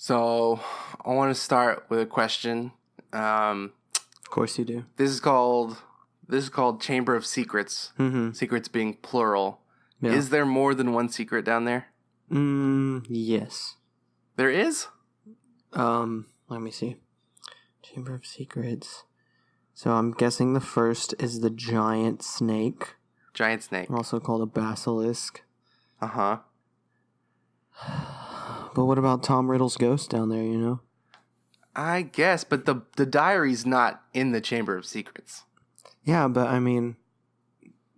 So I want to start with a question. Of course you do. This is called Chamber of Secrets. Mm-hmm. Secrets being plural. Yeah. Is there more than one secret down there? Yes. There is? Let me see. Chamber of Secrets. So I'm guessing the first is the giant snake, Giant snake. also called a basilisk. Uh-huh. But what about Tom Riddle's ghost down there, you know? I guess, but the diary's not in the Chamber of Secrets. Yeah, but I mean,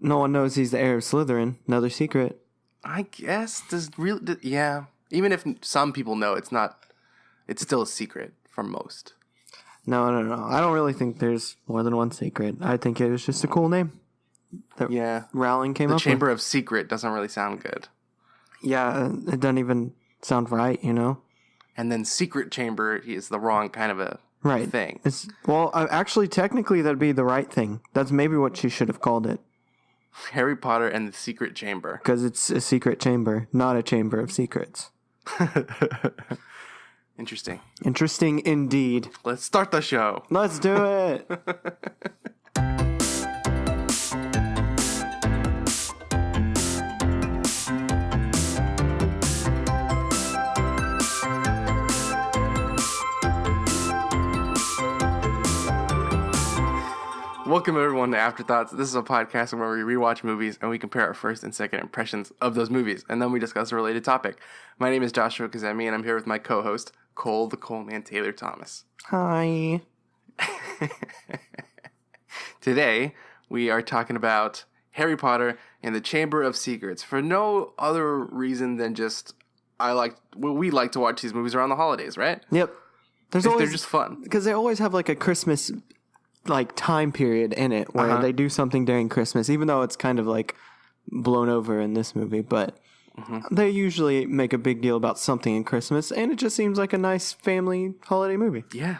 no one knows he's the heir of Slytherin. Another secret. I guess. Yeah. Even if some people know, it's still a secret for most. No. I don't really think there's more than one secret. I think it was just a cool name that Rowling came The up Chamber with. of Secret doesn't really sound good. Yeah, it doesn't even sound right, you know? And then Secret Chamber is the wrong kind of a thing. Actually, technically, that'd be the right thing. That's maybe what she should have called it. Harry Potter and the Secret Chamber. Because it's a secret chamber, not a chamber of secrets. Interesting. Interesting indeed. Let's start the show. Let's do it. Welcome everyone to Afterthoughts. This is a podcast where we rewatch movies and we compare our first and second impressions of those movies, and then we discuss a related topic. My name is Joshua Kazemi, and I'm here with my co-host, Cole the Coleman Taylor Thomas. Hi. Today, we are talking about Harry Potter and the Chamber of Secrets for no other reason than just we like to watch these movies around the holidays, right? Yep. They're just fun. Because they always have like a Christmas time period in it where they do something during Christmas, even though it's kind of like blown over in this movie, but they usually make a big deal about something in Christmas, and it just seems like a nice family holiday movie. Yeah.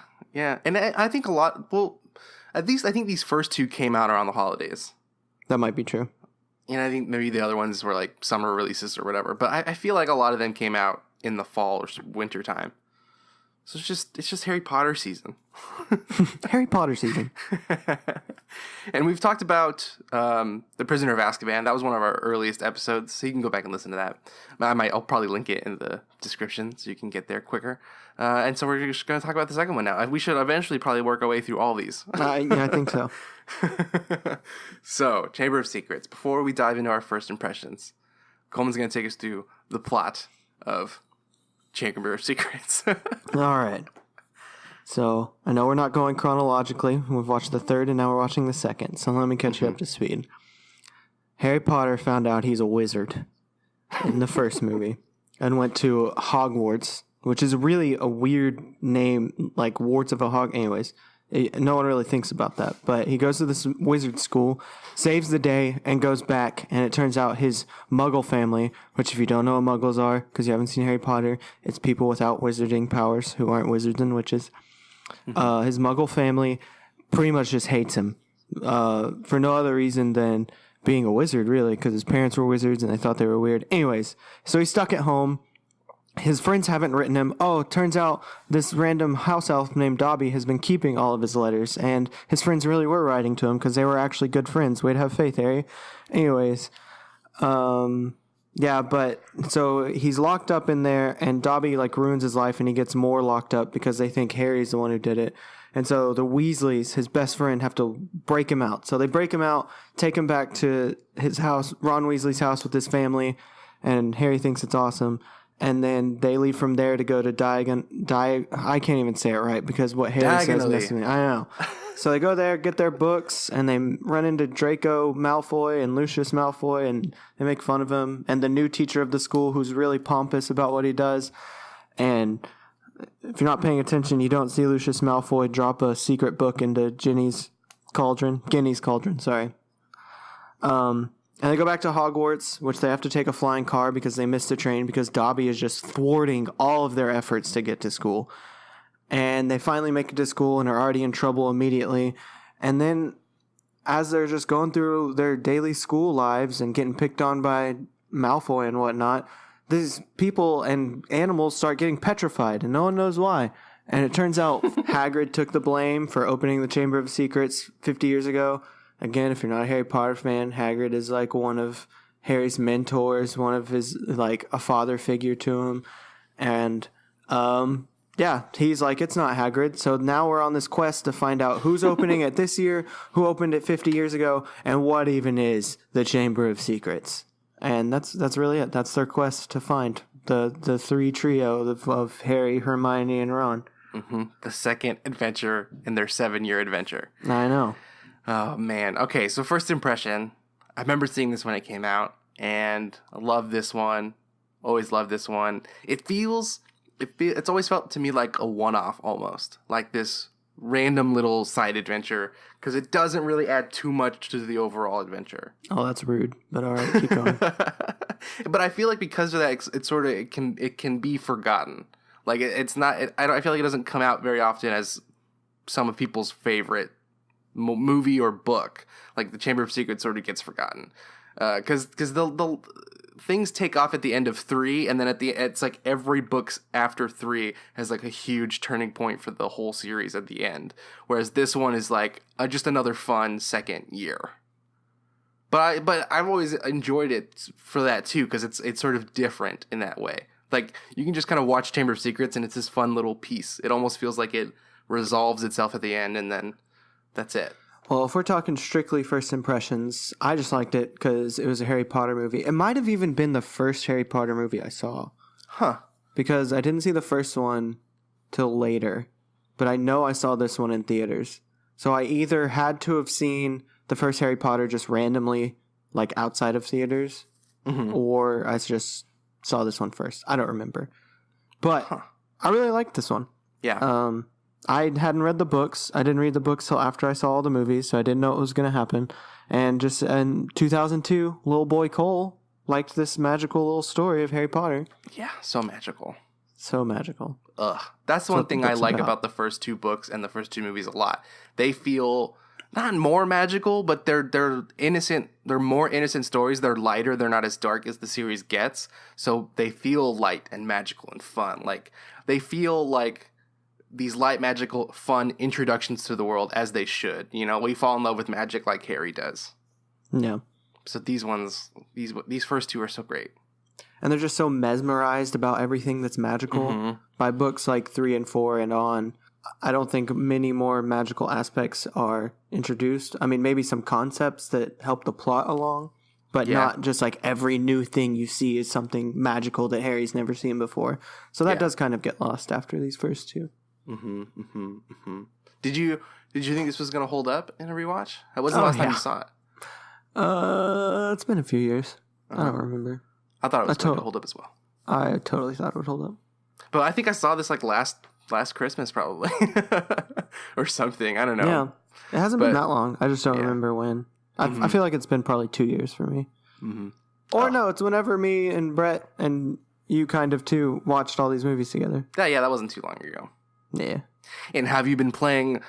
And I think at least I think these first two came out around the holidays. That might be true. And I think maybe the other ones were like summer releases or whatever, but I feel like a lot of them came out in the fall or winter time. So it's just Harry Potter season. Harry Potter season. And we've talked about The Prisoner of Azkaban. That was one of our earliest episodes, so you can go back and listen to that. I'll probably link it in the description so you can get there quicker. And so we're just going to talk about the second one now. We should eventually probably work our way through all these. I think so. So, Chamber of Secrets. Before we dive into our first impressions, Coleman's going to take us through the plot of Chamber of Secrets. All right. So, I know we're not going chronologically. We've watched the third and now we're watching the second. So let me catch you up to speed. Harry Potter found out he's a wizard in the first movie and went to Hogwarts, which is really a weird name, like warts of a hog. Anyways, no one really thinks about that. But he goes to this wizard school, saves the day, and goes back. And it turns out his Muggle family, which if you don't know what Muggles are, because you haven't seen Harry Potter, it's people without wizarding powers who aren't wizards and witches. His Muggle family pretty much just hates him for no other reason than being a wizard, really, because his parents were wizards and they thought they were weird. Anyways, so he's stuck at home. His friends haven't written him. Oh, turns out this random house elf named Dobby has been keeping all of his letters, and his friends really were writing to him because they were actually good friends. Way to have faith, Harry. Anyways, yeah, but so he's locked up in there, and Dobby ruins his life, and he gets more locked up because they think Harry's the one who did it. And so the Weasleys, his best friend, have to break him out. So they break him out, take him back to his house, Ron Weasley's house with his family, and Harry thinks it's awesome. And then they leave from there to go to I can't even say it right because what Harry says messes me. I know. So they go there, get their books, and they run into Draco Malfoy and Lucius Malfoy, and they make fun of him. And the new teacher of the school, who's really pompous about what he does. And if you're not paying attention, you don't see Lucius Malfoy drop a secret book into Ginny's cauldron. Sorry. And they go back to Hogwarts, which they have to take a flying car because they missed the train because Dobby is just thwarting all of their efforts to get to school. And they finally make it to school and are already in trouble immediately. And then as they're just going through their daily school lives and getting picked on by Malfoy and whatnot, these people and animals start getting petrified, and no one knows why. And it turns out Hagrid took the blame for opening the Chamber of Secrets 50 years ago. Again, if you're not a Harry Potter fan, Hagrid is like one of Harry's mentors, one of his, like, a father figure to him. And, yeah, he's like, it's not Hagrid. So now we're on this quest to find out who's opening it this year, who opened it 50 years ago, and what even is the Chamber of Secrets. And that's really it. That's their quest to find the three trio of Harry, Hermione, and Ron. Mm-hmm. The second adventure in their 7-year adventure. I know. Oh, man. Okay, so first impression. I remember seeing this when it came out, and I love this one. Always loved this one. It's always felt to me like a one-off almost. Like this random little side adventure, because it doesn't really add too much to the overall adventure. Oh, that's rude. But all right, keep going. But I feel like because of that, it can be forgotten. Like it's not. I feel like it doesn't come out very often as some of people's favorite movie or book. Like the Chamber of Secrets sort of gets forgotten because the things take off at the end of 3, and then it's like every book after 3 has like a huge turning point for the whole series at the end. Whereas this one is like just another fun second year. But I've always enjoyed it for that too, because it's sort of different in that way. Like you can just kind of watch Chamber of Secrets, and it's this fun little piece. It almost feels like it resolves itself at the end, and then that's it. Well, if we're talking strictly first impressions, I just liked it because it was a Harry Potter movie. It might have even been the first Harry Potter movie I saw. Huh. Because I didn't see the first one till later, but I know I saw this one in theaters. So I either had to have seen the first Harry Potter just randomly, like outside of theaters, or I just saw this one first. I don't remember. But I really liked this one. Yeah. I hadn't read the books. I didn't read the books till after I saw all the movies, so I didn't know what was going to happen. And just in 2002, little boy Cole liked this magical little story of Harry Potter. Yeah, so magical. So magical. Ugh. That's one thing I like about the first 2 books and the first 2 movies a lot. They feel not more magical, but they're innocent. They're more innocent stories. They're lighter. They're not as dark as the series gets. So they feel light and magical and fun. Like they feel like these light, magical, fun introductions to the world, as they should. You know, we fall in love with magic like Harry does. Yeah. So these first 2 are so great. And they're just so mesmerized about everything that's magical. By books like 3 and 4 and on, I don't think many more magical aspects are introduced. I mean, maybe some concepts that help the plot along, but not just like every new thing you see is something magical that Harry's never seen before. So that does kind of get lost after these first 2. Did you think this was going to hold up in a rewatch? When was the last time you saw it? It's been a few years. I don't remember. I thought it was going to hold up as well. I totally thought it would hold up. But I think I saw this like last Christmas probably. Or something. I don't know. Yeah. It hasn't been that long. I just don't remember when. I feel like it's been probably 2 years for me. Or no, it's whenever me and Brett and you kind of too watched all these movies together. Yeah, that wasn't too long ago. Yeah. And have you been playing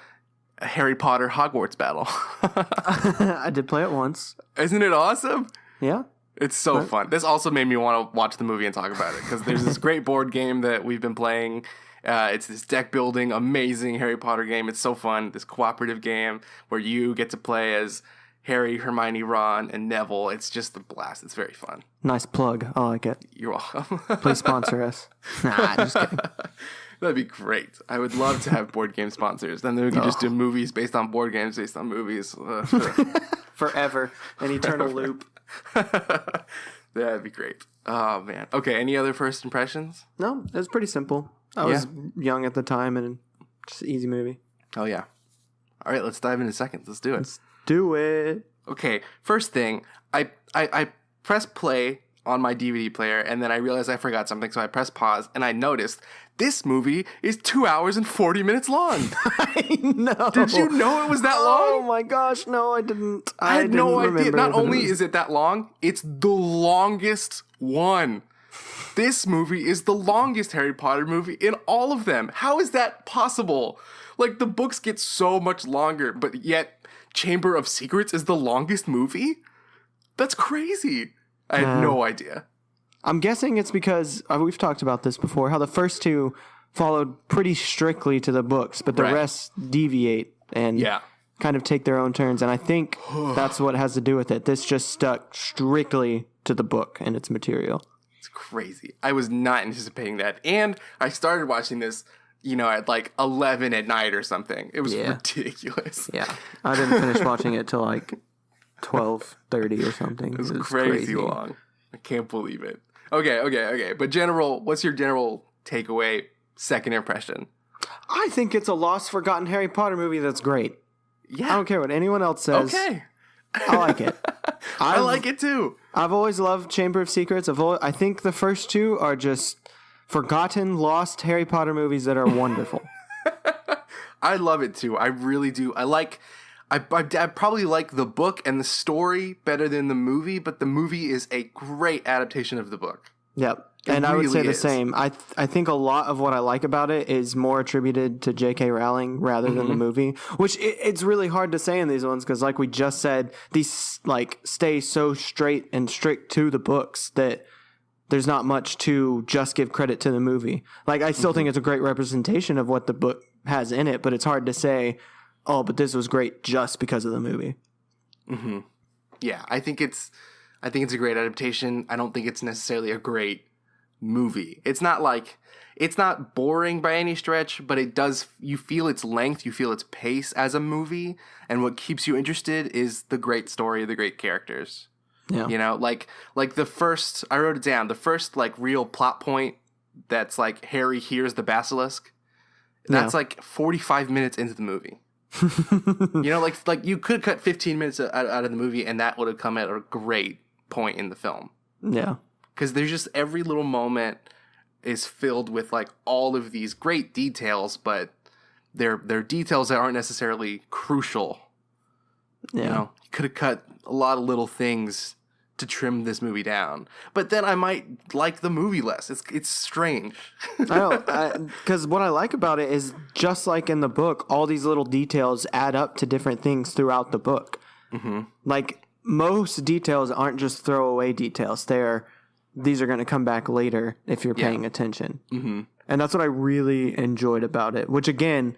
Harry Potter Hogwarts Battle? I did play it once. Isn't it awesome? Yeah. It's so fun. This also made me want to watch the movie and talk about it, because there's this great board game that we've been playing. It's this deck building, amazing Harry Potter game. It's so fun. This cooperative game where you get to play as Harry, Hermione, Ron, and Neville. It's just a blast. It's very fun. Nice plug. I like it. You're welcome. Please sponsor us. Nah, just kidding. That'd be great. I would love to have board game sponsors. Then we could just do movies based on board games, based on movies. Forever. An eternal loop. That'd be great. Oh, man. Okay, any other first impressions? No, it was pretty simple. I was young at the time, and just an easy movie. Oh, yeah. All right, let's dive into seconds. Let's do it. Let's do it. Okay, first thing, I pressed play on my DVD player, and then I realized I forgot something, so I pressed pause, and I noticed this movie is 2 hours and 40 minutes long. I know. Did you know it was that long? Oh my gosh, no, I didn't. I had no idea. Not only is it that long, it's the longest one. This movie is the longest Harry Potter movie in all of them. How is that possible? Like, the books get so much longer, but yet Chamber of Secrets is the longest movie? That's crazy. I had no idea. I'm guessing it's because we've talked about this before, how the first two followed pretty strictly to the books, but the Right. rest deviate and Yeah. kind of take their own turns. And I think that's what has to do with it. This just stuck strictly to the book and its material. It's crazy. I was not anticipating that. And I started watching this, at like 11 at night or something. It was ridiculous. Yeah. I didn't finish watching it till like 12:30 or something. It was crazy long. I can't believe it. Okay. But what's your general takeaway, second impression? I think it's a lost, forgotten Harry Potter movie that's great. Yeah. I don't care what anyone else says. Okay. I like it. I like it too. I've always loved Chamber of Secrets. I think the first two are just forgotten, lost Harry Potter movies that are wonderful. I love it too. I really do. I probably like the book and the story better than the movie, but the movie is a great adaptation of the book. Yep. It And I would say really the is. same. I think a lot of what I like about it is more attributed to J.K. Rowling rather than the movie, which it's really hard to say in these ones because, like we just said, these stay so straight and strict to the books that there's not much to just give credit to the movie. Like, I still think it's a great representation of what the book has in it, but it's hard to say, oh, but this was great just because of the movie. Yeah, I think it's a great adaptation. I don't think it's necessarily a great movie. It's not boring by any stretch, but you feel its length, you feel its pace as a movie, and what keeps you interested is the great story, the great characters. Yeah. Like the first, I wrote it down, the first real plot point that's Harry hears the basilisk. That's 45 minutes into the movie. Like you could cut 15 minutes out of the movie and that would have come at a great point in the film. Yeah. Because there's just every little moment is filled with all of these great details, but they're details that aren't necessarily crucial. Yeah. You could have cut a lot of little things to trim this movie down, but then I might like the movie less. It's strange. I know, because what I like about it is just like in the book, all these little details add up to different things throughout the book. Mm-hmm. Like most details aren't just throwaway details. These are going to come back later if you're paying attention. Mm-hmm. And that's what I really enjoyed about it, which again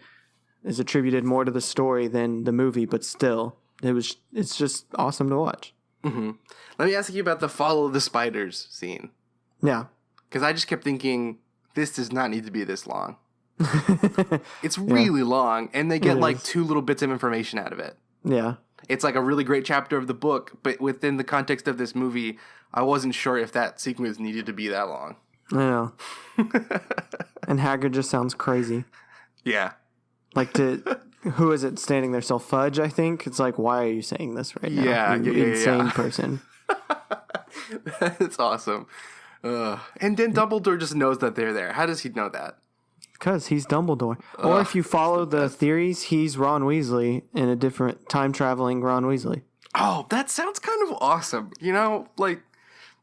is attributed more to the story than the movie, but still, it's just awesome to watch. Mm-hmm. Let me ask you about the follow the spiders scene. Yeah. Because I just kept thinking, this does not need to be this long. It's really long, and they get 2 little bits of information out of it. Yeah. It's a really great chapter of the book, but within the context of this movie, I wasn't sure if that sequence needed to be that long. I know. And Hagrid just sounds crazy. Yeah. Who is it standing there? So Fudge, I think. It's why are you saying this right now? Yeah, you yeah, insane person. That's awesome. And then Dumbledore just knows that they're there. How does he know that? Because he's Dumbledore. Or if you follow the theories, he's Ron Weasley in a different time-traveling Ron Weasley. Oh, that sounds kind of awesome.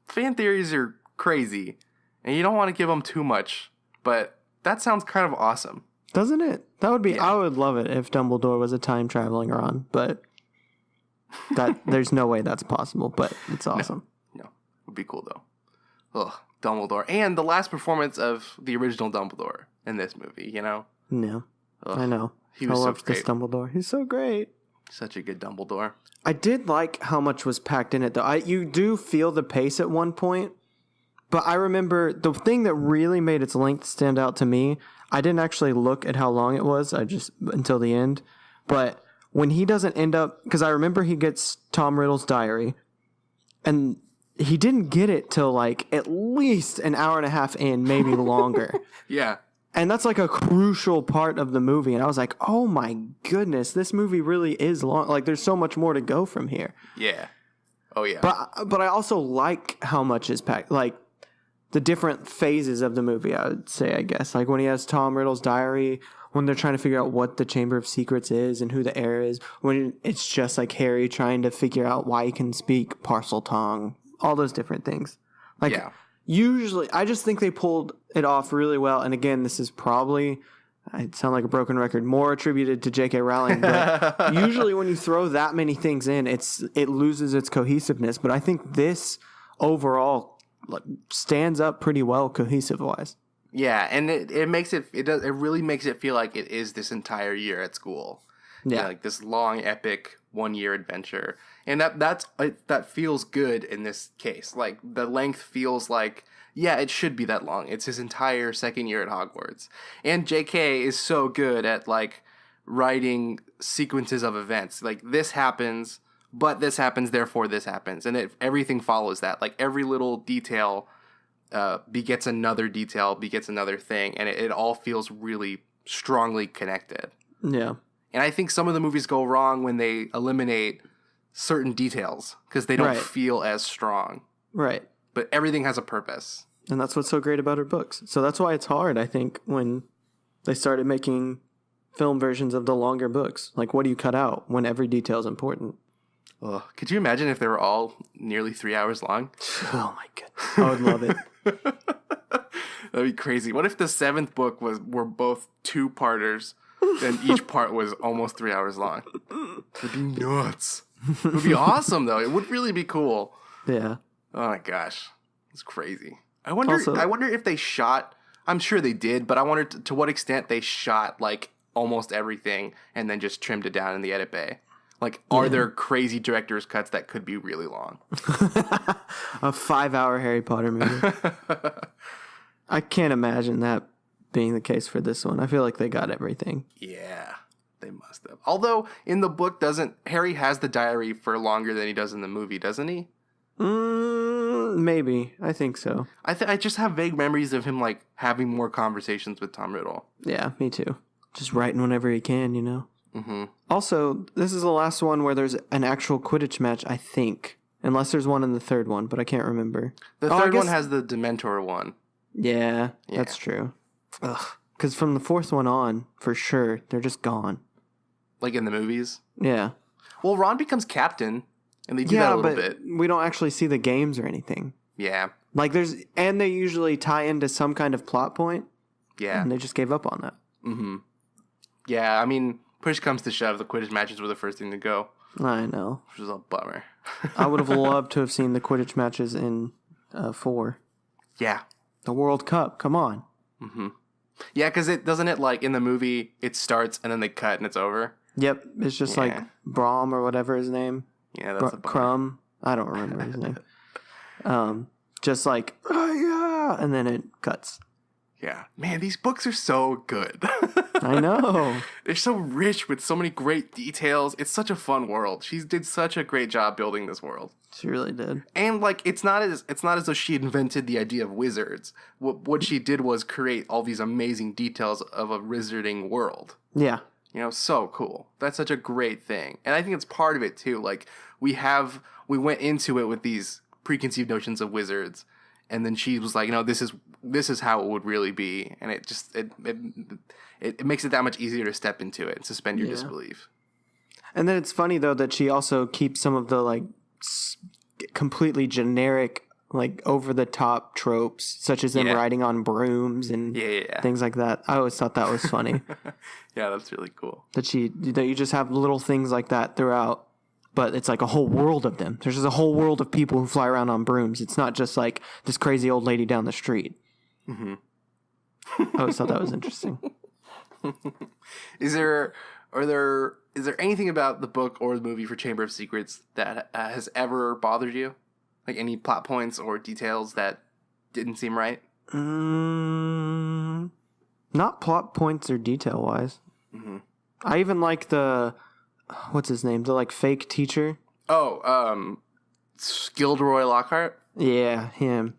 Fan theories are crazy, and you don't want to give them too much, but that sounds kind of awesome. Doesn't it? That would be... Yeah. I would love it if Dumbledore was a time-traveling Ron, but there's no way that's possible, but it's awesome. No. It would be cool, though. Ugh, Dumbledore. And the last performance of the original Dumbledore in this movie, No. Ugh, I know. He was I so love this great. Dumbledore. He's so great. Such a good Dumbledore. I did like how much was packed in it, though. You do feel the pace at one point, but I remember the thing that really made its length stand out to me, I didn't actually look at how long it was, until the end, but when he doesn't end up, because I remember he gets Tom Riddle's diary, and he didn't get it till at least an hour and a half in, maybe longer. Yeah. And that's a crucial part of the movie. And I was like, oh my goodness, this movie really is long. There's so much more to go from here. Yeah. Oh, yeah. But I also like how much is packed. The different phases of the movie, I would say, I guess. When he has Tom Riddle's diary, when they're trying to figure out what the Chamber of Secrets is and who the heir is, when it's just Harry trying to figure out why he can speak Parseltongue, all those different things. Yeah. Usually, I just think they pulled it off really well. And again, this is probably, I sound like a broken record, more attributed to J.K. Rowling. But usually when you throw that many things in, it loses its cohesiveness. But I think this overall like, stands up pretty well cohesive wise. Yeah, and it makes it really makes it feel like it is this entire year at school. Yeah. You know, like this long epic 1 year adventure. And that feels good in this case. Like the length feels like, yeah, it should be that long. It's his entire second year at Hogwarts. And JK is so good at like writing sequences of events. Like this happens, but this happens, therefore this happens. And everything follows that. Like every little detail begets another detail, begets another thing, and it all feels really strongly connected. Yeah. And I think some of the movies go wrong when they eliminate certain details because they don't Right. feel as strong. Right. But everything has a purpose. And that's what's so great about her books. So that's why it's hard, I think, when they started making film versions of the longer books. Like, what do you cut out when every detail is important? Ugh. Could you imagine if they were all nearly 3 hours long? Oh my goodness. I would love it. That'd be crazy. What if the 7th book were both 2-parters, and each part was almost 3 hours long? It'd be nuts. It would be awesome, though. It would really be cool. Yeah. Oh my gosh, it's crazy. I wonder if they shot. I'm sure they did, but I wonder to what extent they shot like almost everything and then just trimmed it down in the edit bay. Like, are there crazy director's cuts that could be really long? A 5-hour Harry Potter movie. I can't imagine that being the case for this one. I feel like they got everything. Yeah, they must have. Although in the book, Harry has the diary for longer than he does in the movie, doesn't he? Maybe. I think so. I just have vague memories of him like having more conversations with Tom Riddle. Yeah, me too. Just writing whenever he can, you know? Mm-hmm. Also, this is the last one where there's an actual Quidditch match, I think. Unless there's one in the third one, but I can't remember. The third one has the Dementor one. Yeah, that's true. Ugh. Because from the fourth one on, for sure, they're just gone. Like in the movies? Yeah. Well, Ron becomes captain, and they do that a little bit. We don't actually see the games or anything. Yeah. Like and they usually tie into some kind of plot point. Yeah. And they just gave up on that. Mm-hmm. Yeah, I mean, push comes to shove, the Quidditch matches were the first thing to go. I know. Which was a bummer. I would have loved to have seen the Quidditch matches in 4. Yeah. The World Cup, come on. Mm-hmm. Yeah, because doesn't it, like, in the movie, it starts and then they cut and it's over? Yep, it's just like Brom or whatever his name. Yeah, that's a bummer. Crumb. I don't remember his name. Just like, oh, yeah, and then it cuts. Yeah. Man, these books are so good. I know. They're so rich with so many great details. It's such a fun world. She did such a great job building this world. She really did. And like it's not as though she invented the idea of wizards. What she did was create all these amazing details of a wizarding world. Yeah. You know, so cool. That's such a great thing. And I think it's part of it too. Like we went into it with these preconceived notions of wizards. And then she was like, you know, this is how it would really be, and it just it makes it that much easier to step into it and suspend your disbelief. And then it's funny though that she also keeps some of the like completely generic, like over the top tropes, such as them riding on brooms and things like that. I always thought that was funny. Yeah, that's really cool. That you just have little things like that throughout. But it's like a whole world of them. There's just a whole world of people who fly around on brooms. It's not just like this crazy old lady down the street. Mm-hmm. I always thought that was interesting. Is there anything about the book or the movie for Chamber of Secrets that has ever bothered you? Like any plot points or details that didn't seem right? Not plot points or detail wise. Mm-hmm. I even like what's his name? The like fake teacher. Oh, Gilderoy Lockhart. Yeah, him.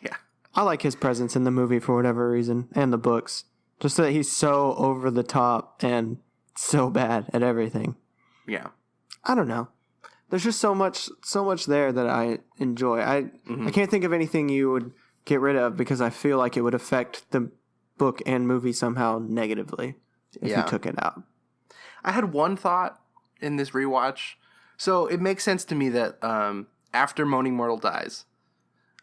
Yeah, I like his presence in the movie for whatever reason, and the books. Just that he's so over the top and so bad at everything. Yeah. I don't know. There's just so much there that I enjoy. I can't think of anything you would get rid of because I feel like it would affect the book and movie somehow negatively if you took it out. I had one thought in this rewatch. So it makes sense to me that after Moaning Myrtle dies,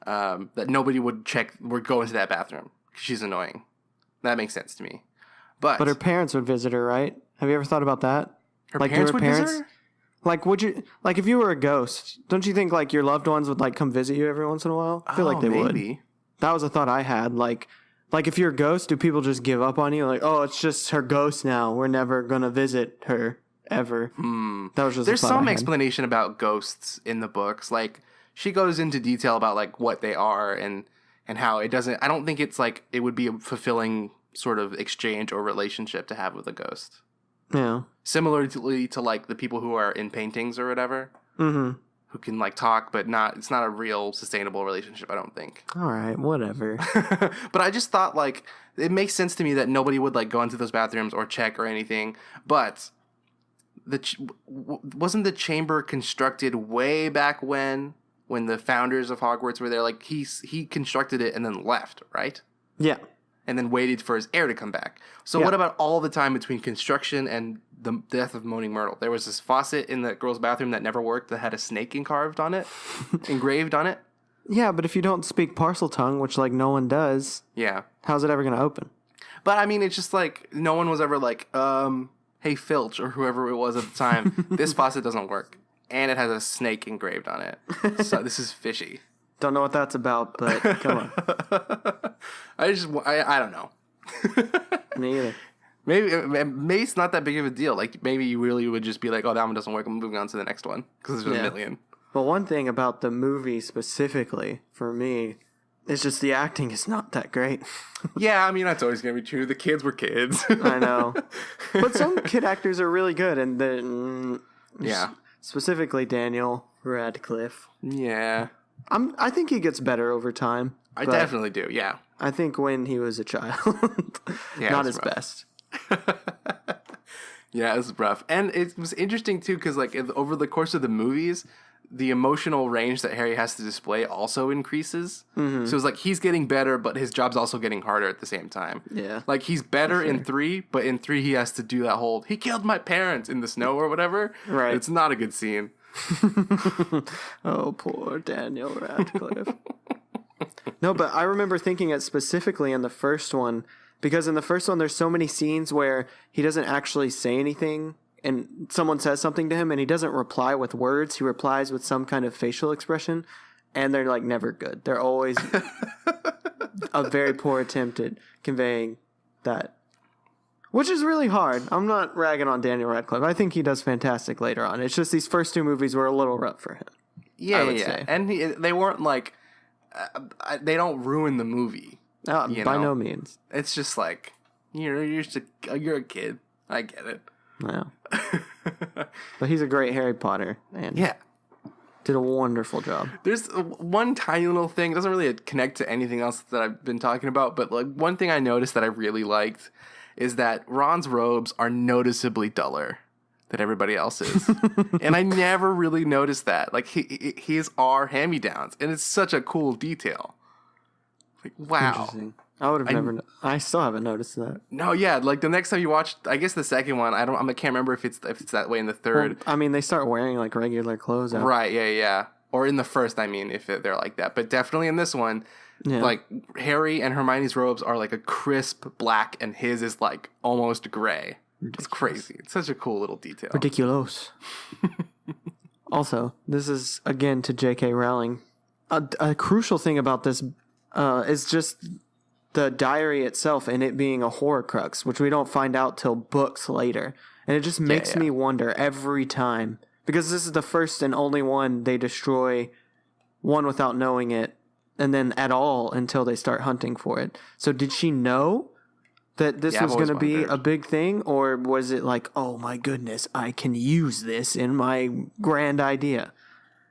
that nobody would go into that bathroom because she's annoying. That makes sense to me. But her parents would visit her, right? Have you ever thought about that? Her parents would visit her? Like, would you like if you were a ghost? Don't you think like your loved ones would like come visit you every once in a while? I feel like they would. That was a thought I had. Like if you're a ghost, do people just give up on you? Like, oh, it's just her ghost now. We're never gonna visit her ever. That was just. There's some explanation about ghosts in the books. Like she goes into detail about like what they are and how it doesn't. I don't think it's like it would be a fulfilling sort of exchange or relationship to have with a ghost. Yeah. Similarly to like the people who are in paintings or whatever, who can like talk, but it's not a real sustainable relationship. I don't think. All right, whatever. But I just thought like it makes sense to me that nobody would like go into those bathrooms or check or anything. But wasn't the chamber constructed way back when the founders of Hogwarts were there? Like he constructed it and then left, right? Yeah. And then waited for his heir to come back. So what about all the time between construction and the death of Moaning Myrtle? There was this faucet in the girl's bathroom that never worked that had a snake engraved on it. Yeah, but if you don't speak parcel tongue, which like no one does, how's it ever going to open? But I mean, it's just like no one was ever like, hey Filch or whoever it was at the time, this faucet doesn't work, and it has a snake engraved on it. So this is fishy. Don't know what that's about, but come on. I don't know. Me either. Maybe it's not that big of a deal. Like maybe you really would just be like, oh, that one doesn't work. I'm moving on to the next one because there's a million. Well, one thing about the movie specifically for me is just the acting is not that great. Yeah, I mean that's always gonna be true. The kids were kids. I know, but some kid actors are really good, and then specifically Daniel Radcliffe. Yeah. I think he gets better over time. I definitely do, yeah. I think when he was a child, not his best. Yeah, it was rough. And it was interesting, too, because like over the course of the movies, the emotional range that Harry has to display also increases. Mm-hmm. So it's like he's getting better, but his job's also getting harder at the same time. Yeah. Like he's better in 3, but in 3 he has to do that whole, he killed my parents in the snow or whatever. Right. It's not a good scene. Oh, poor Daniel Radcliffe. No, but I remember thinking it specifically in the first one, because in the first one there's so many scenes where he doesn't actually say anything and someone says something to him and he doesn't reply with words, he replies with some kind of facial expression, and they're like never good. They're always a very poor attempt at conveying that. Which is really hard. I'm not ragging on Daniel Radcliffe. I think he does fantastic later on. It's just these first 2 movies were a little rough for him. Yeah, I would say. And they weren't like... they don't ruin the movie. By no means. It's just like, you're a kid. I get it. Yeah. But he's a great Harry Potter. And did a wonderful job. There's one tiny little thing. It doesn't really connect to anything else that I've been talking about. But like one thing I noticed that I really liked is that Ron's robes are noticeably duller than everybody else's. And I never really noticed that. Like, his are hand-me-downs, and it's such a cool detail. Like, wow. I would have never... I still haven't noticed that. No, yeah, like, the next time you watch, I guess the second one, I can't remember if it's that way in the third. Well, I mean, they start wearing, like, regular clothes out. Right, yeah. Or in the first, I mean, if they're like that. But definitely in this one... Yeah. Like, Harry and Hermione's robes are like a crisp black, and his is like almost gray. Ridiculous. It's crazy. It's such a cool little detail. Ridiculous. Also, this is, again, to J.K. Rowling. A crucial thing about this is just the diary itself and it being a Horcrux, which we don't find out till books later. And it just makes me wonder every time. Because this is the first and only one they destroy, one without knowing it, and then at all until they start hunting for it. So did she know that this was going to be a big thing? Or was it like, oh my goodness, I can use this in my grand idea?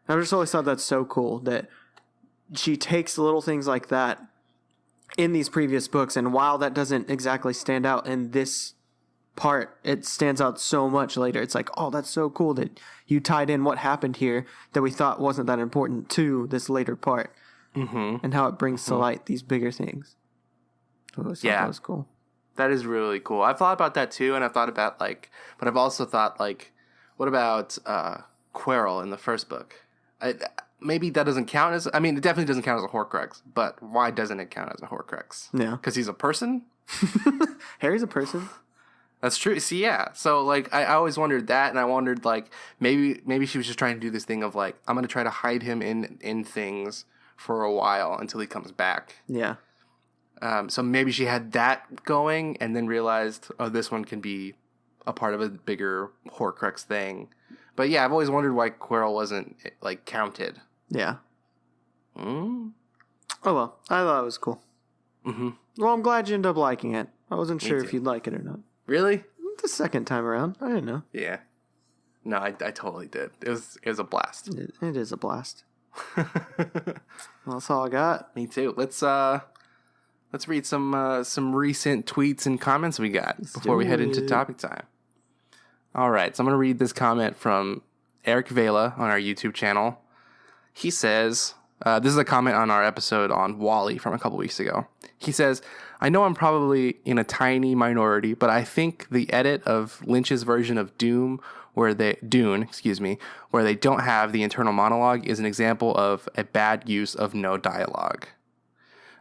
I just always thought that's so cool that she takes little things like that in these previous books. And while that doesn't exactly stand out in this part, it stands out so much later. It's like, oh, that's so cool that you tied in what happened here that we thought wasn't that important to this later part. Mm-hmm. And how it brings to light these bigger things. So that was cool. That is really cool. I've thought about that too, and I've thought about but I've also thought what about Quirrell in the first book? Maybe that doesn't count as. I mean, it definitely doesn't count as a Horcrux. But why doesn't it count as a Horcrux? Yeah, because he's a person. Harry's a person. That's true. See, yeah. So like, I always wondered that, and I wondered like maybe she was just trying to do this thing of like, I'm gonna try to hide him in things for a while until he comes back. Yeah. So maybe she had that going, and then realized, oh, this one can be a part of a bigger Horcrux thing. But yeah, I've always wondered why Quirrell wasn't like counted. Yeah. Mm? Oh well, I thought it was cool. Mm-hmm. Well, I'm glad you ended up liking it. I wasn't sure too. if you'd like it or not. Really? The second time around, I didn't know. Yeah. No, I totally did. It was a blast. It is a blast. Well, that's all I got. Me too. Let's read some recent tweets and comments we got before we head into topic time. All right, so I'm going to read this comment from Eric Vela on our YouTube channel. He says, this is a comment on our episode on WALL-E from a couple weeks ago. He says, I know I'm probably in a tiny minority, but I think the edit of Lynch's version of Dune, where they don't have the internal monologue, is an example of a bad use of no dialogue.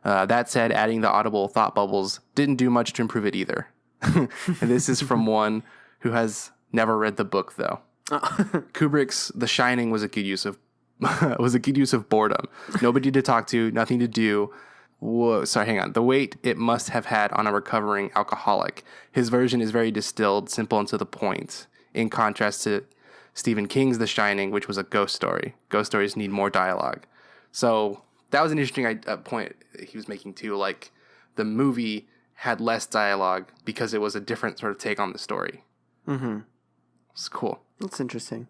That said, adding the audible thought bubbles didn't do much to improve it either. And this is from one who has never read the book, though. Kubrick's The Shining was a good use of boredom. Nobody to talk to, nothing to do. Whoa, sorry, hang on. The weight it must have had on a recovering alcoholic. His version is very distilled, simple, and to the point. In contrast to Stephen King's The Shining, which was a ghost story. Ghost stories need more dialogue. So that was an interesting point he was making too. Like, the movie had less dialogue because it was a different sort of take on the story. Mm-hmm. It's cool. That's interesting.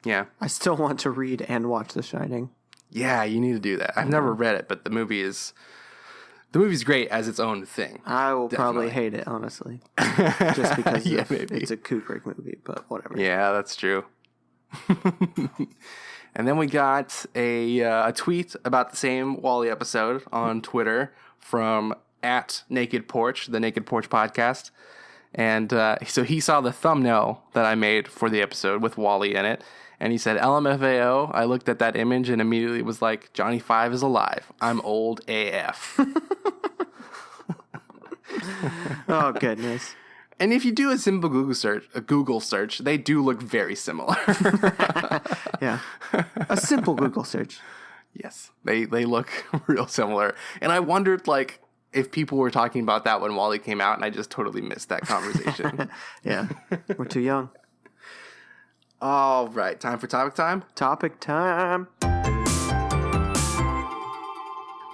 Yeah. I still want to read and watch The Shining. Yeah, you need to do that. I've never read it, but the movie's great as its own thing. I will probably hate it, honestly. Just because it's a Kubrick movie, but whatever. Yeah, that's true. And then we got a tweet about the same WALL-E episode on Twitter from @NakedPorch, the Naked Porch Podcast. And so he saw the thumbnail that I made for the episode with WALL-E in it. And he said, LMFAO. I looked at that image and immediately was like, Johnny Five is alive. I'm old AF. Oh, goodness. And if you do a simple Google search, they do look very similar. Yeah. A simple Google search. Yes, they look real similar. And I wondered, like, if people were talking about that when WALL-E came out, and I just totally missed that conversation. Yeah. We're too young. All right, time for topic time? Topic time.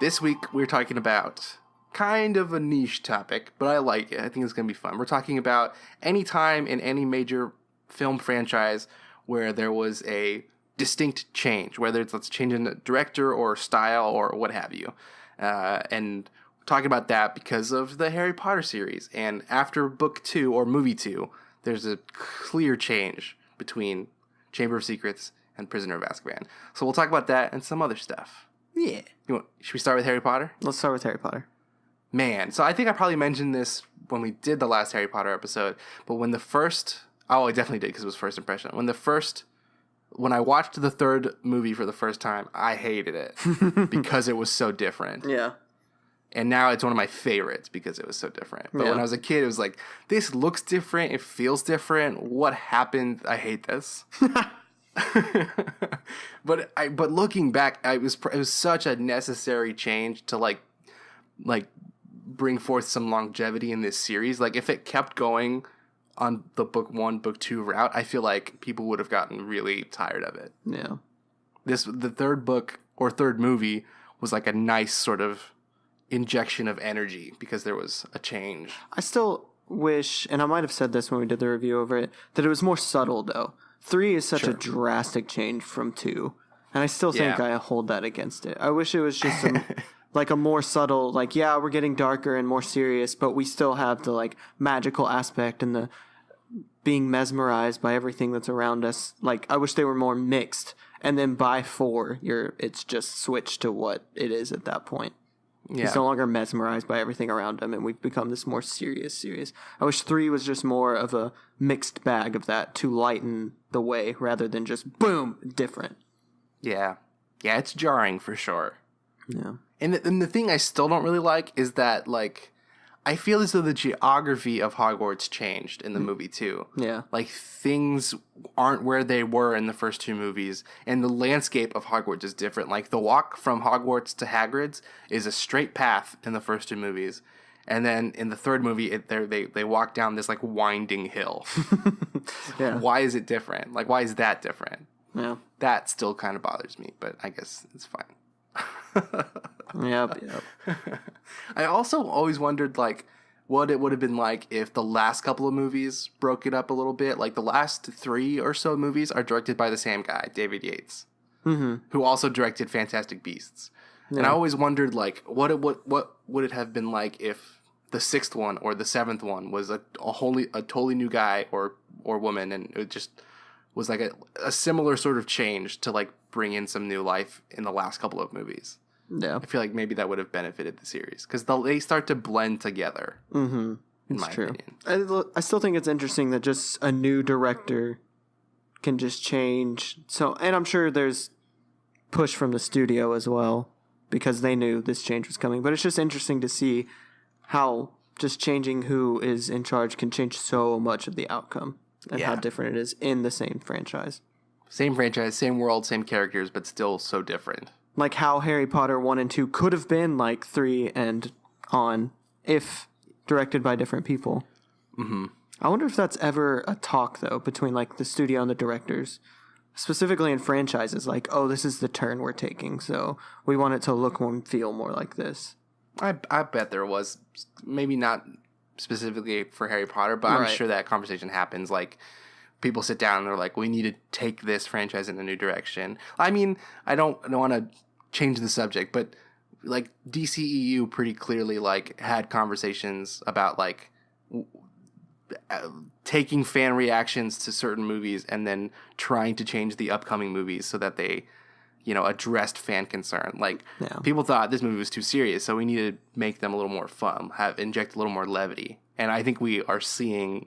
This week, we're talking about kind of a niche topic, but I like it. I think it's going to be fun. We're talking about any time in any major film franchise where there was a distinct change, whether it's a change in the director or style or what have you. And talking about that because of the Harry Potter series. And after book 2 or movie 2, there's a clear change between Chamber of Secrets and Prisoner of Azkaban. So we'll talk about that and some other stuff. Yeah. Should we start with Harry Potter? Let's start with Harry Potter. Man, so I think I probably mentioned this when we did the last Harry Potter episode, but when the first... Oh, I definitely did because it was first impression. When I watched the third movie for the first time, I hated it because it was so different. Yeah. And now it's one of my favorites because it was so different. But Yeah. when I was a kid, it was like, this looks different. It feels different. What happened? I hate this. But looking back, it was such a necessary change to like bring forth some longevity in this series. Like, if it kept going on the book 1, book 2 route, I feel like people would have gotten really tired of it. Yeah. The third book or third movie was like a nice sort of injection of energy because there was a change. I still wish, and I might have said this when we did the review over it, that it was more subtle, though. 3 is such a drastic change from 2. And I still think I hold that against it. I wish it was just like a more subtle, like, yeah, we're getting darker and more serious, but we still have the like magical aspect and the being mesmerized by everything that's around us. Like, I wish they were more mixed. And then by 4, it's just switched to what it is at that point. Yeah. He's no longer mesmerized by everything around him, and we've become this more serious. I wish 3 was just more of a mixed bag of that to lighten the way rather than just, boom, different. Yeah. Yeah, it's jarring for sure. Yeah. And the thing I still don't really like is that, like, I feel as though the geography of Hogwarts changed in the movie too. Yeah. Like things aren't where they were in the first two movies, and the landscape of Hogwarts is different. Like the walk from Hogwarts to Hagrid's is a straight path in the first two movies, and then in the third movie, they walk down this like winding hill. Yeah. Why is it different? Like why is that different? Yeah. That still kind of bothers me, but I guess it's fine. Yep. I also always wondered like what it would have been like if the last couple of movies broke it up a little bit. Like the last 3 or so movies are directed by the same guy, David Yates, who also directed Fantastic Beasts. Yeah. And I always wondered like what would it have been like if the 6th one or the 7th one was a totally new guy or woman, and it just was like a similar sort of change to like bring in some new life in the last couple of movies. Yeah. I feel like maybe that would have benefited the series because they start to blend together. Mm-hmm. In my opinion. I still think it's interesting that just a new director can just change. So, and I'm sure there's push from the studio as well because they knew this change was coming. But it's just interesting to see how just changing who is in charge can change so much of the outcome and how different it is in the same franchise. Same franchise, same world, same characters, but still so different. Like how Harry Potter 1 and 2 could have been like 3 and on if directed by different people. Mm-hmm. I wonder if that's ever a talk, though, between like the studio and the directors. Specifically in franchises, like, oh, this is the turn we're taking, so we want it to look and feel more like this. I bet there was. Maybe not specifically for Harry Potter, but I'm sure that conversation happens. Like, people sit down and they're like, we need to take this franchise in a new direction. I mean, I don't want to change the subject, but like DCEU pretty clearly like had conversations about like taking fan reactions to certain movies and then trying to change the upcoming movies so that they, you know, addressed fan concern. Like people thought this movie was too serious, so we need to make them a little more fun, inject a little more levity. And I think we are seeing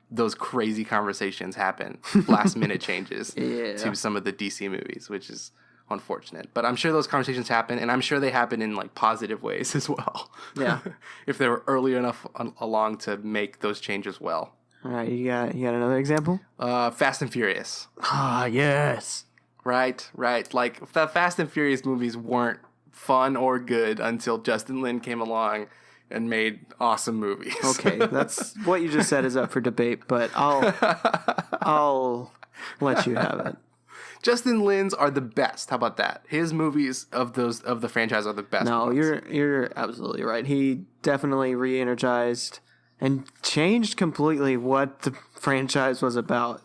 those crazy conversations happen, last minute changes to some of the DC movies, which is unfortunate. But I'm sure those conversations happen, and I'm sure they happen in like positive ways as well. Yeah. If they were early enough along to make those changes well. All right, you got another example? Fast and Furious. Ah, yes. Right. Like the Fast and Furious movies weren't fun or good until Justin Lin came along and made awesome movies. Okay, that's what you just said is up for debate, but I'll let you have it. Justin Lin's are the best. How about that? His movies of the franchise are the best. No, ones. you're absolutely right. He definitely re-energized and changed completely what the franchise was about.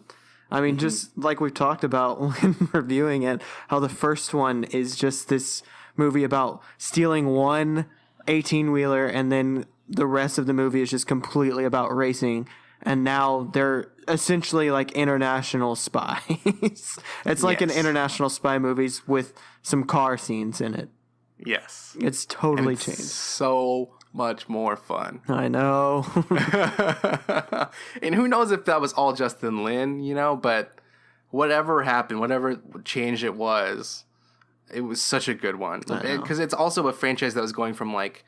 I mean, just like we've talked about when reviewing it, how the first one is just this movie about stealing one 18-wheeler, and then the rest of the movie is just completely about racing. And now they're essentially like international spies. It's like an international spy movies with some car scenes in it. Yes. It's totally changed. So much more fun. I know. And who knows if that was all Justin Lin, you know, but whatever happened, whatever change it was such a good one. Because it's also a franchise that was going from like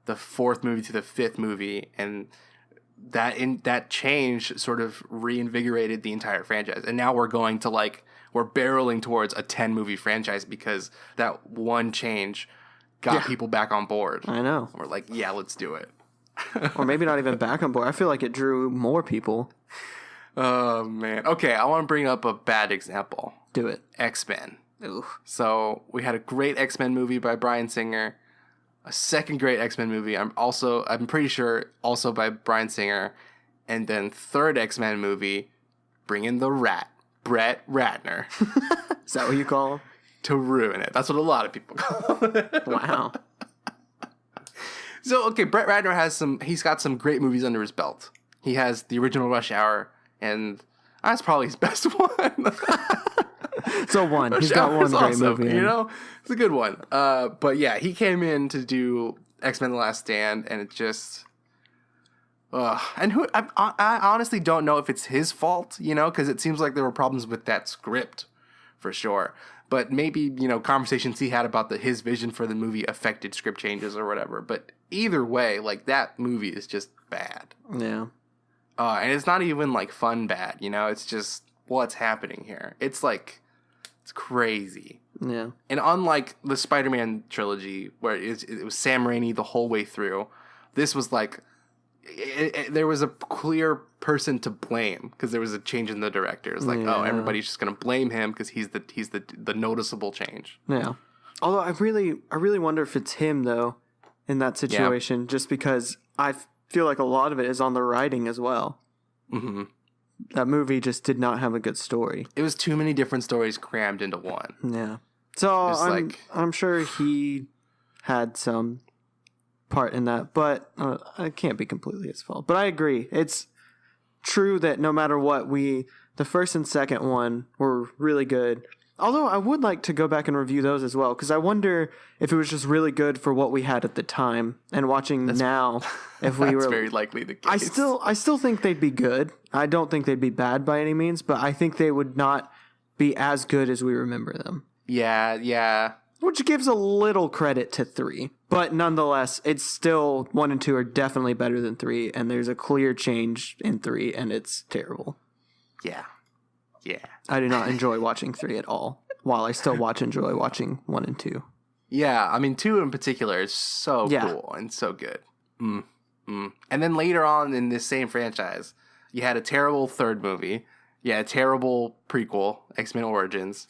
the 4th movie to the 5th movie, and that change sort of reinvigorated the entire franchise. And now we're barreling towards a 10-movie franchise because that one change got people back on board. I know. We're like, yeah, let's do it. Or maybe not even back on board. I feel like it drew more people. Oh, man. Okay, I want to bring up a bad example. Do it. X-Men. Ooh. So we had a great X-Men movie by Bryan Singer. A second great X-Men movie, I'm pretty sure, also by Bryan Singer. And then third X-Men movie, bring in the Rat, Brett Ratner. Is that what you call him? To ruin it. That's what a lot of people call it. Wow. So, okay, Brett Ratner he's got some great movies under his belt. He has the original Rush Hour, and that's probably his best one. So one. He's got one great awesome, movie. You know? It's a good one. But yeah, he came in to do X-Men The Last Stand, and it just... and I honestly don't know if it's his fault, you know, because it seems like there were problems with that script, for sure. but maybe, conversations he had about his vision for the movie affected script changes or whatever. But either way, like, that movie is just bad. Yeah. And it's not even, like, fun bad, It's just what's happening here. It's, like, it's crazy. Yeah. And unlike the Spider-Man trilogy, where it was Sam Raimi the whole way through, this was, like, there was a clear person to blame because there was a change in the director. It's like, everybody's just going to blame him because he's the noticeable change. Yeah. Although I really wonder if it's him, though, in that situation, just because I feel like a lot of it is on the writing as well. Mm-hmm. That movie just did not have a good story. It was too many different stories crammed into one. Yeah. So I'm sure he had some part in that, but it can't be completely his fault. But I agree. It's true that no matter what, the first and second one were really good. Although I would like to go back and review those as well, because I wonder if it was just really good for what we had at the time, and watching now, if we were... That's very likely the case. I still think they'd be good. I don't think they'd be bad by any means, but I think they would not be as good as we remember them. Yeah. Which gives a little credit to 3. But nonetheless, it's still 1 and 2 are definitely better than 3, and there's a clear change in 3, and it's terrible. Yeah. I do not enjoy watching 3 at all, while I still enjoy watching 1 and 2. Yeah, I mean, 2 in particular is so cool and so good. And then later on in this same franchise, you had a terrible third movie. Yeah, a terrible prequel, X-Men Origins,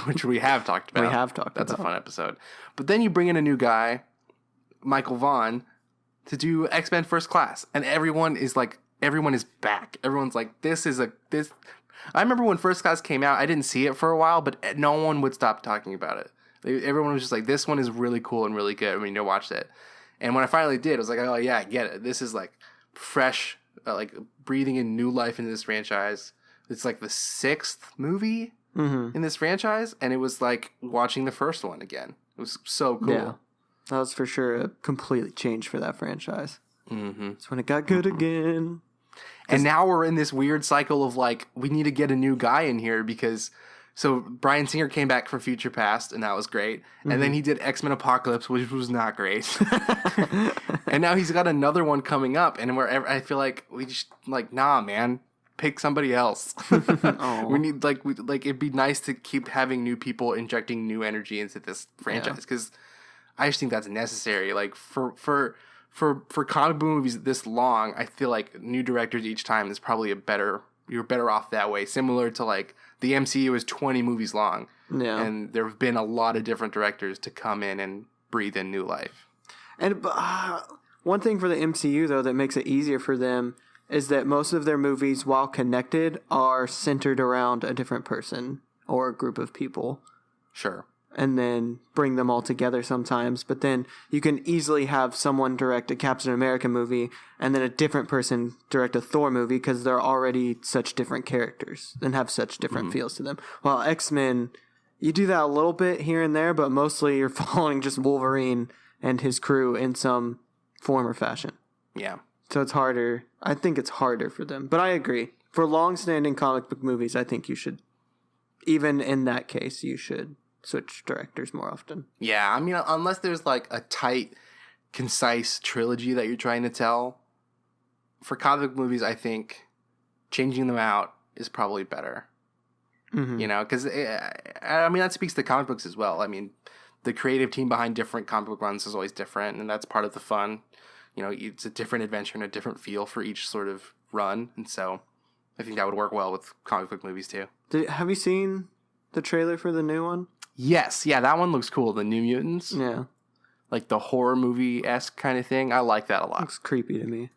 which we have talked about. That's a fun episode. But then you bring in a new guy, Michael Vaughn, to do X-Men First Class. And everyone is back. Everyone's like, this. I remember when First Class came out, I didn't see it for a while, but no one would stop talking about it. Everyone was just like, this one is really cool and really good. I mean, watch it. And when I finally did, I was like, oh yeah, I get it. This is like fresh, like breathing in new life into this franchise. It's like the 6th movie in this franchise, and it was like watching the first one again. It was so cool. Yeah, that was for sure a completely change for that franchise. Mm-hmm. It's when it got good again. And now we're in this weird cycle of like, we need to get a new guy in here because... So Bryan Singer came back for Future Past, and that was great. Mm-hmm. And then he did X-Men Apocalypse, which was not great. And now he's got another one coming up, and I feel like we just like, nah, man. Pick somebody else. We need it'd be nice to keep having new people injecting new energy into this franchise because I just think that's necessary. Like for comic book movies this long, I feel like new directors each time is probably you're better off that way. Similar to like the MCU is 20 movies long, and there have been a lot of different directors to come in and breathe in new life. And one thing for the MCU though that makes it easier for them is that most of their movies, while connected, are centered around a different person or a group of people. Sure. And then bring them all together sometimes. But then you can easily have someone direct a Captain America movie and then a different person direct a Thor movie because they're already such different characters and have such different feels to them. While X-Men, you do that a little bit here and there, but mostly you're following just Wolverine and his crew in some form or fashion. Yeah. So it's harder. I think it's harder for them. But I agree. For long-standing comic book movies, I think you should, even in that case, you should switch directors more often. Yeah, I mean, unless there's like a tight, concise trilogy that you're trying to tell. For comic book movies, I think changing them out is probably better. Mm-hmm. Because, I mean, that speaks to comic books as well. I mean, the creative team behind different comic book runs is always different, and that's part of the fun. It's a different adventure and a different feel for each sort of run. And so I think that would work well with comic book movies too. Have you seen the trailer for the new one? Yes. Yeah, that one looks cool. The New Mutants. Yeah. Like the horror movie-esque kind of thing. I like that a lot. Looks creepy to me.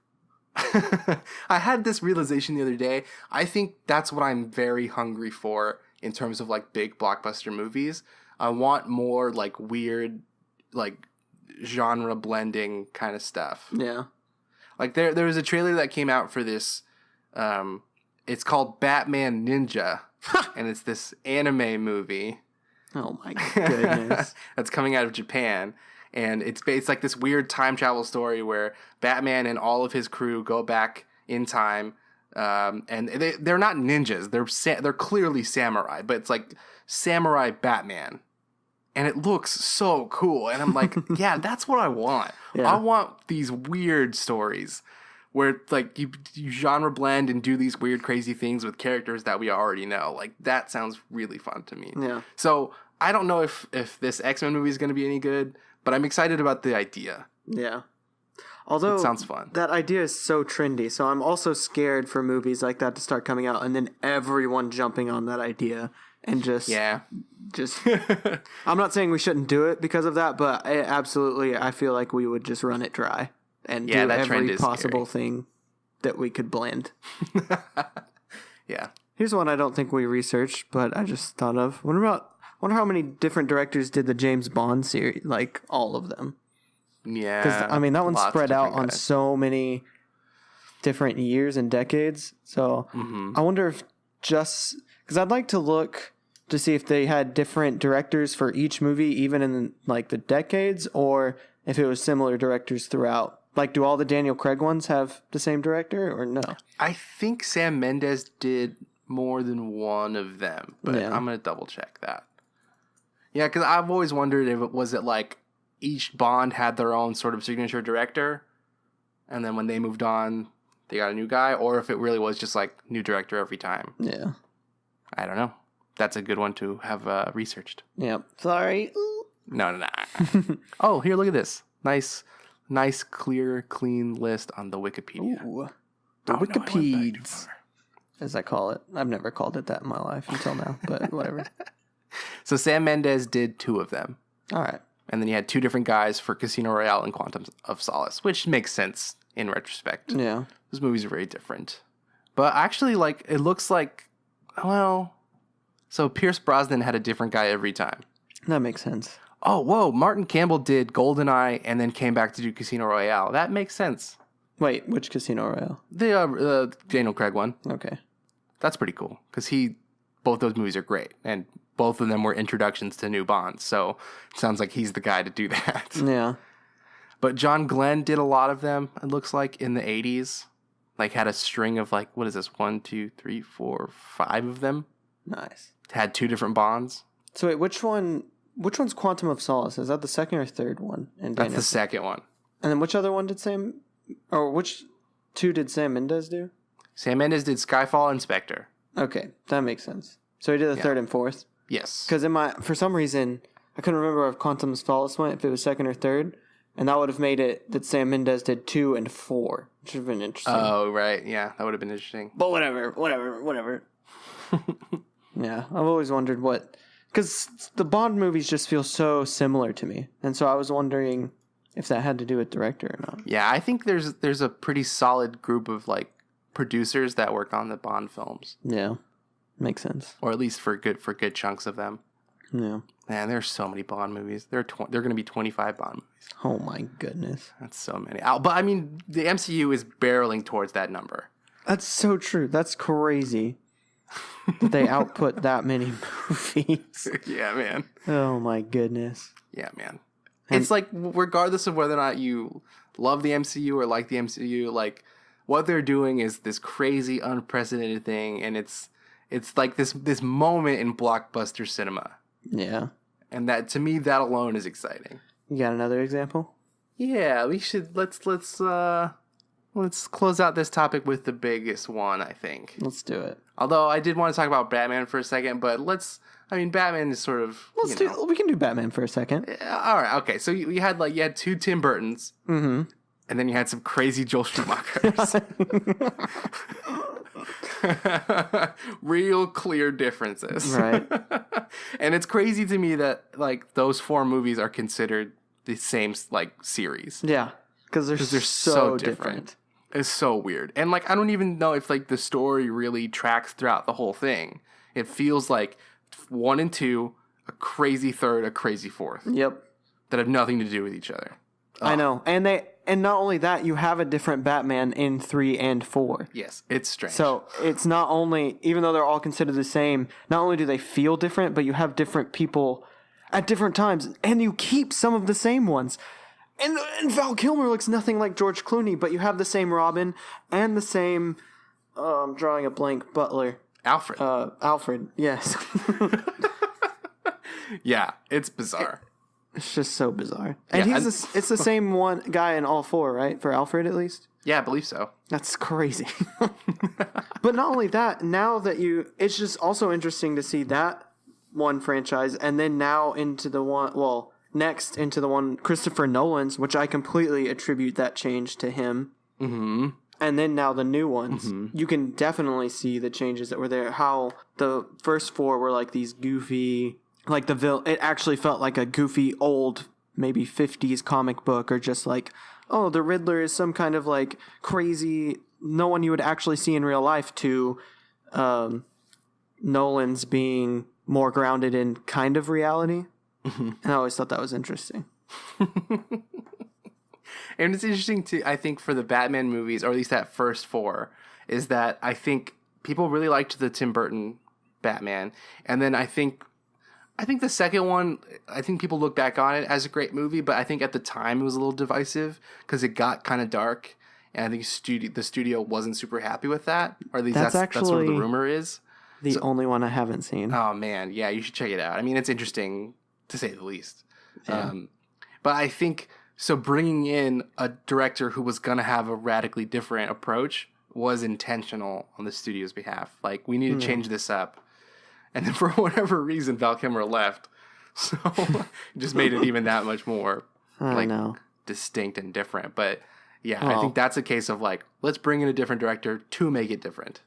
I had this realization the other day. I think that's what I'm very hungry for in terms of like big blockbuster movies. I want more like weird, like genre blending kind of stuff. Yeah. Like there was a trailer that came out for this it's called Batman Ninja and it's this anime movie. Oh my goodness. That's coming out of Japan, and it's like this weird time travel story where Batman and all of his crew go back in time And they're not ninjas. They're clearly samurai, but it's like samurai Batman. And it looks so cool. And I'm like, yeah, that's what I want. Yeah. I want these weird stories where like you genre blend and do these weird, crazy things with characters that we already know. Like that sounds really fun to me. Yeah. So I don't know if this X-Men movie is going to be any good, but I'm excited about the idea. Yeah. Although It sounds fun. that idea is so trendy, so I'm also scared for movies like that to start coming out and then everyone jumping on that idea and just Yeah. I'm not saying we shouldn't do it because of that, but I feel like we would just run it dry and Yeah, do that trend every is possible thing that we could blend. Yeah. Here's one I don't think we researched, but I just thought of. Wonder how many different directors did the James Bond series, like all of them. Yeah. Because, I mean, that one's lots of spread out different on guys. so many different years and decades. So I wonder if just... Because I'd like to look to see if they had different directors for each movie, even in, like, the decades, or if it was similar directors throughout. Like, do all the Daniel Craig ones have the same director, or no? I think Sam Mendes did more than one of them, but Yeah. I'm going to double check that. Yeah, because I've always wondered if it was like each Bond had their own sort of signature director, and then when they moved on, they got a new guy, or if it really was just like new director every time. Yeah. I don't know. That's a good one to have researched. Yep. Sorry. No. Oh, here, look at this. Nice, clear, clean list on the Wikipedia. Ooh. The Oh, no, I went back too Wikipedias, far. as I call it. I've never called it that in my life until now, but whatever. So Sam Mendes did 2 of them. All right. And then you had 2 different guys for Casino Royale and Quantum of Solace, which makes sense in retrospect. Yeah. Those movies are very different. But actually, like, it looks like, well, so Pierce Brosnan had a different guy every time. That makes sense. Oh, whoa, Martin Campbell did GoldenEye and then came back to do Casino Royale. That makes sense. Wait, which Casino Royale? The Daniel Craig one. Okay. That's pretty cool because both those movies are great. And both of them were introductions to new Bonds. So it sounds like he's the guy to do that. Yeah. But John Glenn did a lot of them, it looks like, in the 80s. Like, had a string of, like, what is this? 1, 2, 3, 4, 5 of them. Nice. Had 2 different Bonds. So wait, which one's Quantum of Solace? Is that the second or third one? And That's the second one. And then which other one did which 2 did Sam Mendes do? Sam Mendes did Skyfall and Spectre. Okay, that makes sense. So he did the third and fourth? Yes. Because for some reason, I couldn't remember if Quantum of Solace went, if it was second or third. And that would have made it that Sam Mendes did 2 and 4, which would have been interesting. Oh, right. Yeah, that would have been interesting. But whatever. Yeah, I've always wondered because the Bond movies just feel so similar to me. And so I was wondering if that had to do with director or not. Yeah, I think there's a pretty solid group of, like, producers that work on the Bond films. Yeah, makes sense. Or at least for good chunks of them. Yeah. Man, there's so many Bond movies. There are going to be 25 Bond movies. Oh my goodness. That's so many. But I mean, the MCU is barreling towards that number. That's so true. That's crazy that they output that many movies. Yeah, man. Oh my goodness. Yeah, man. It's like, regardless of whether or not you love the MCU or like the MCU, like, what they're doing is this crazy, unprecedented thing, and it's like this moment in blockbuster cinema. Yeah. And that, to me, that alone is exciting. You got another example? Yeah, we should let's close out this topic with the biggest one, I think. Let's do it. Although I did want to talk about Batman for a second, but Batman is sort of We can do Batman for a second. all right, okay. So you had 2 Tim Burtons, and then you had some crazy Joel Schumachers. Real clear differences, Right. And it's crazy to me that like those 4 movies are considered the same like series. Yeah. Because they're so different. It's so weird. And like I don't even know if like the story really tracks throughout the whole thing. It feels like 1 and 2, a crazy third, a crazy fourth Yep. that have nothing to do with each other. I know. And not only that, you have a different Batman in 3 and 4. Yes, it's strange. So it's not only, even though they're all considered the same, not only do they feel different, but you have different people at different times, and you keep some of the same ones. And Val Kilmer looks nothing like George Clooney, but you have the same Robin and the same I'm drawing a blank. Butler. Alfred. Alfred. Yes. Yeah, it's bizarre. It's just so bizarre. And Yeah, it's the same one guy in all four, right? For Alfred, at least. Yeah, I believe so. That's crazy. But not only that, now that it's just also interesting to see that one franchise, and then now into the one, next into the one Christopher Nolan's, which I completely attribute that change to him. Mm-hmm. And then now the new ones, you can definitely see the changes that were there. How the first four were like these goofy, like it actually felt like a goofy old, maybe 50s comic book, or just like, oh, the Riddler is some kind of like crazy, no one you would actually see in real life, to Nolan's being more grounded in kind of reality. And I always thought that was interesting. And it's interesting too, I think, for the Batman movies, or at least that first four, is that I think people really liked the Tim Burton Batman. And then I think the second one, I think people look back on it as a great movie, but I think at the time it was a little divisive because it got kind of dark. And I think the studio wasn't super happy with that. Or at least that's what the rumor is. The only one I haven't seen. Oh, man. Yeah, you should check it out. I mean, it's interesting, to say the least. Yeah. But I think, so bringing in a director who was going to have a radically different approach was intentional on the studio's behalf. Like, we need to change this up. And then for whatever reason, Val Kilmer left. So it just made it even that much more distinct and different. But yeah, I think that's a case of like, let's bring in a different director to make it different.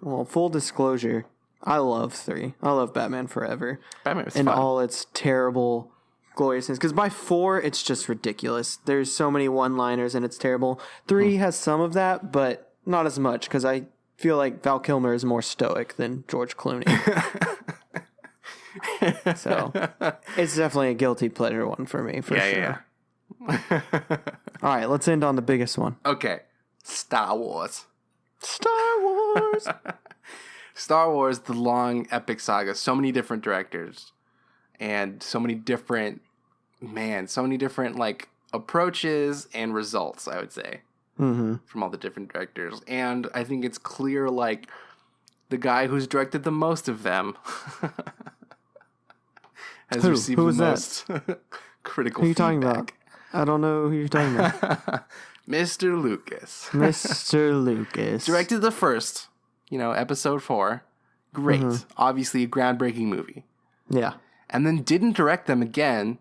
Well, full disclosure, I love 3. I love Batman Forever. Batman was in fun. all its terrible gloriousness. Because by 4, it's just ridiculous. There's so many one-liners and it's terrible. 3 has some of that, but not as much, because I feel like Val Kilmer is more stoic than George Clooney. So it's definitely a guilty pleasure one for me, for sure. Yeah. All right, let's end on the biggest one. Okay. Star Wars. Star Wars. Star Wars, the long epic saga. So many different directors. And so many different like approaches and results, I would say. From all the different directors. And I think it's clear, like, the guy who's directed the most of them has received the most critical feedback. Who are you talking about? I don't know who you're talking about. Mr. Lucas. Mr. Lucas. Directed the first, episode 4. Great. Obviously a groundbreaking movie. Yeah. And then didn't direct them again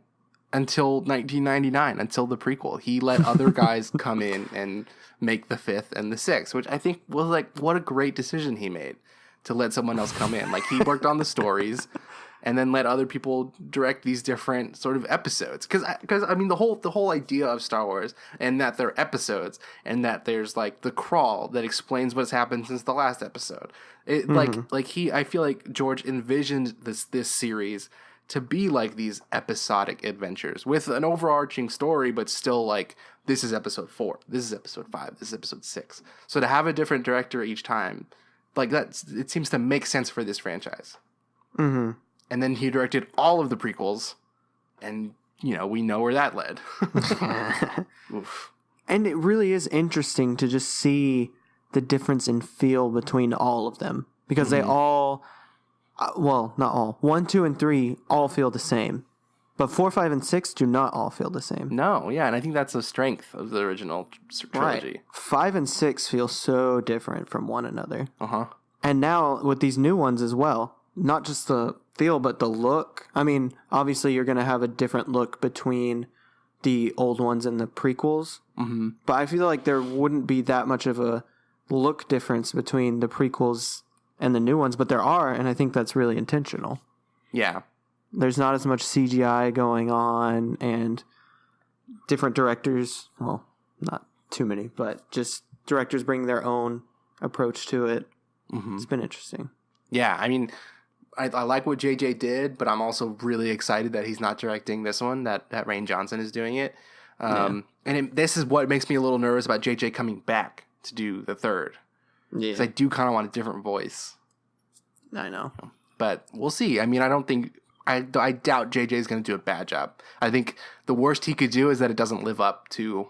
until 1999, until the prequel. He let other guys come in and make the 5th and the 6th, which I think was like, what a great decision he made to let someone else come in. Like, he worked on the stories and then let other people direct these different sort of episodes. Because I mean, the whole idea of Star Wars, and that they're episodes, and that there's like the crawl that explains what's happened since the last episode. I feel like George envisioned this series to be like these episodic adventures with an overarching story, but still like, this is episode 4, this is episode 5, this is episode 6. So to have a different director each time, like, it seems to make sense for this franchise. And then he directed all of the prequels, and we know where that led. Oof. And it really is interesting to just see the difference in feel between all of them, because they all, well, not all, 1, 2, and 3 all feel the same, but 4, 5, and 6 do not all feel the same. No, yeah, and I think that's the strength of the original trilogy. Right. 5 and 6 feel so different from one another. Uh-huh. And now with these new ones as well, not just the feel, but the look. I mean, obviously you're going to have a different look between the old ones and the prequels. But I feel like there wouldn't be that much of a look difference between the prequels and the new ones, but there are, and I think that's really intentional. Yeah. There's not as much CGI going on, and different directors, well, not too many, but just directors bring their own approach to it. It's been interesting. Yeah, I mean, I like what JJ did, but I'm also really excited that he's not directing this one, that Rian Johnson is doing it. And this is what makes me a little nervous about JJ coming back to do the third. Yeah. Because I do kind of want a different voice. I know. But we'll see. I mean, I doubt JJ is going to do a bad job. I think the worst he could do is that it doesn't live up to,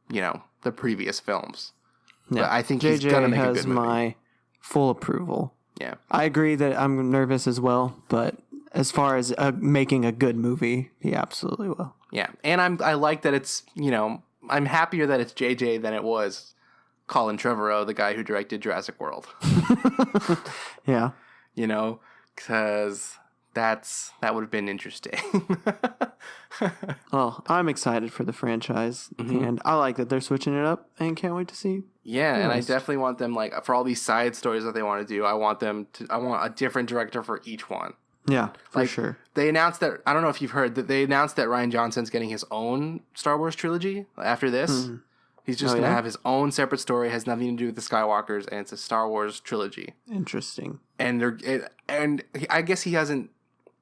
the previous films. But I think he's JJ gonna make a has good movie. my full approval. Yeah. I agree that I'm nervous as well, but as far as making a good movie, he absolutely will. Yeah. And I like that it's, I'm happier that it's JJ than it was Colin Trevorrow, the guy who directed Jurassic World. Yeah. Because that would have been interesting. Well, I'm excited for the franchise, and I like that they're switching it up, and can't wait to see. Yeah, and I definitely want them, like, for all these side stories that they want to do, I want a different director for each one. Yeah, for Like, sure. They announced that, I don't know if you've heard, that they announced that Rian Johnson's getting his own Star Wars trilogy after this. He's just going to have his own separate story, has nothing to do with the Skywalkers, and it's a Star Wars trilogy. Interesting. And I guess he hasn't,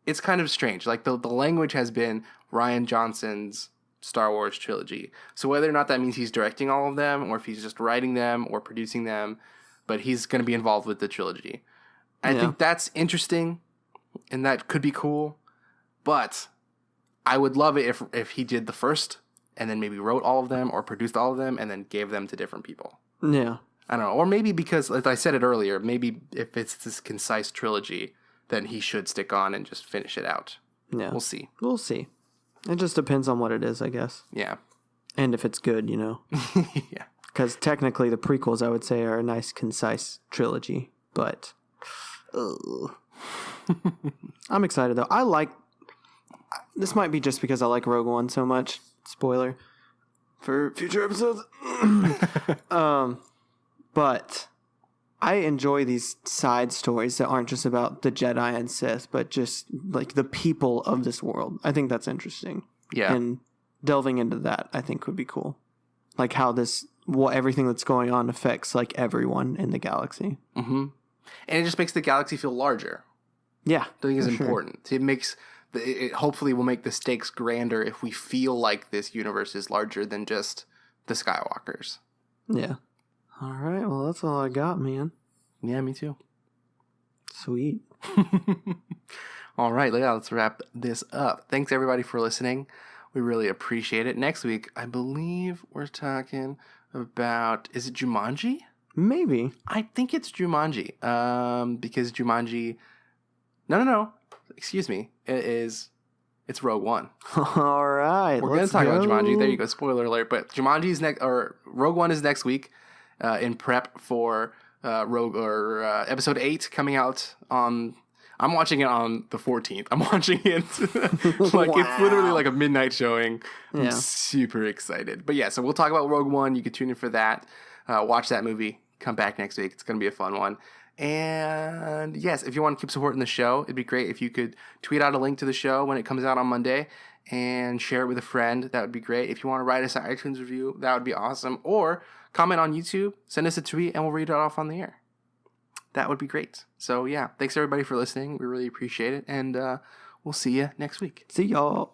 it's kind of strange. Like, the language has been Rian Johnson's Star Wars trilogy. So whether or not that means he's directing all of them, or if he's just writing them or producing them, but he's going to be involved with the trilogy. I think that's interesting, and that could be cool. But I would love it if he did the first, and then maybe wrote all of them, or produced all of them, and then gave them to different people. Yeah. I don't know. Or maybe because, like I said it earlier, maybe if it's this concise trilogy, then he should stick on and just finish it out. Yeah. We'll see. We'll see. It just depends on what it is, I guess. Yeah. And if it's good, Yeah. Because technically the prequels, I would say, are a nice, concise trilogy. But I'm excited, though. This might be just because I like Rogue One so much. Spoiler for future episodes. But I enjoy these side stories that aren't just about the Jedi and Sith, but just like the people of this world. I think that's interesting. Yeah. And delving into that, I think would be cool. Like how everything that's going on affects like everyone in the galaxy. Mm-hmm. And it just makes the galaxy feel larger. Yeah. I think is for sure. important. It hopefully will make the stakes grander if we feel like this universe is larger than just the Skywalkers. Yeah. All right. Well, that's all I got, man. Yeah, me too. Sweet. All right, let's wrap this up. Thanks everybody for listening. We really appreciate it. Next week, I believe we're talking about, is it Jumanji? Maybe. I think it's Jumanji. Because Jumanji, no. Excuse me. It's Rogue One. All right. We're going to talk about Jumanji. There you go. Spoiler alert. But Jumanji's Rogue One is next week, in prep for episode 8 coming out on. I'm watching it on the 14th. I'm watching it like it's literally like a midnight showing. I'm super excited. But yeah, so we'll talk about Rogue One. You can tune in for that. Watch that movie. Come back next week. It's going to be a fun one. And yes, if you want to keep supporting the show, it'd be great if you could tweet out a link to the show when it comes out on Monday and share it with a friend. That would be great. If you want to write us an iTunes review, that would be awesome. Or comment on YouTube, send us a tweet, and we'll read it off on the air. That would be great. So yeah, thanks everybody for listening. We really appreciate it. And we'll see you next week. See y'all.